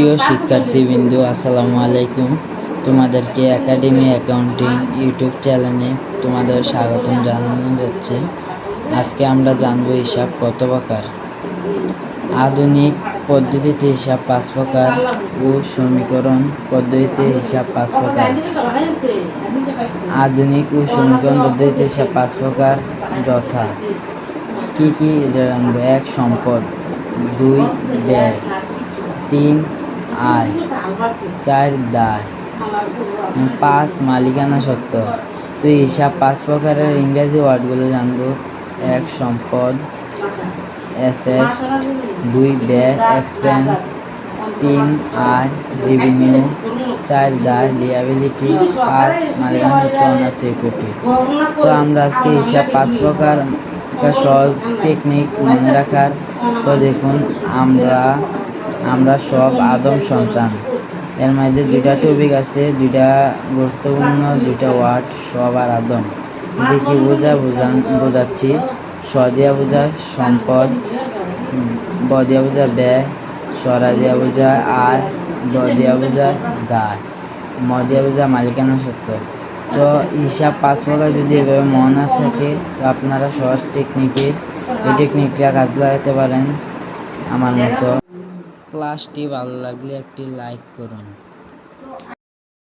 প্রিয় শিক্ষার্থীবৃন্দ, আসসালামু আলাইকুম। তোমাদেরকে একাডেমি অ্যাকাউন্টিং ইউটিউব চ্যানেলে তোমাদের স্বাগতম জানানো যাচ্ছে। আজকে আমরা জানবো হিসাব কত প্রকার। আধুনিক পদ্ধতিতে হিসাব 5 প্রকার ও সমীকরণ পদ্ধতিতে হিসাব 5 প্রকার। আধুনিক ও সমীকরণ পদ্ধতিতে হিসাব 5 প্রকার যথা কি কি জানবো। 1 সম্পদ, 2 ব্যয়, 3 আয়, 4 দায়, 5 মালিকানা সত্ত্ব। তো হিসাব 5 প্রকারের ইংরেজি ওয়ার্ডগুলো জানবো। 1 সম্পদ অ্যাসেট, 2 ব্যয় এক্সপেন্স, 3 আয় রেভিনিউ, 4 দায় লিয়াবিলিটি, 5 মালিকানা সত্ত্ব অনার সিকিউরিটি। তো আমরা আজকে হিসাব 5 প্রকার সহজ টেকনিক মনে রাখার। তো দেখুন, আমরা সব আদম সন্তান। এর মাঝে 2টা টপিক আছে, 2টা গুরুত্বপূর্ণ 2টা ওয়ার্ড, সব আর আদম। দেখি বোঝাচ্ছি। স দিয়া বোঝা সম্পদ, ব দিয়া বোঝা ব্যয়, সরা দিয়া বোঝা আয়, দ দিয়া বোঝা দায়, ম দিয়া বোঝা মালিকানা সত্ত্ব। তো হিসাব 5 প্রকার যদি এভাবে মনে থাকে, তো আপনারা সহজ টেকনিকে এই টেকনিকটা কাজে লাগাতে পারেন আমার মতো। ক্লাসটি ভালো লাগলে একটি লাইক করুন।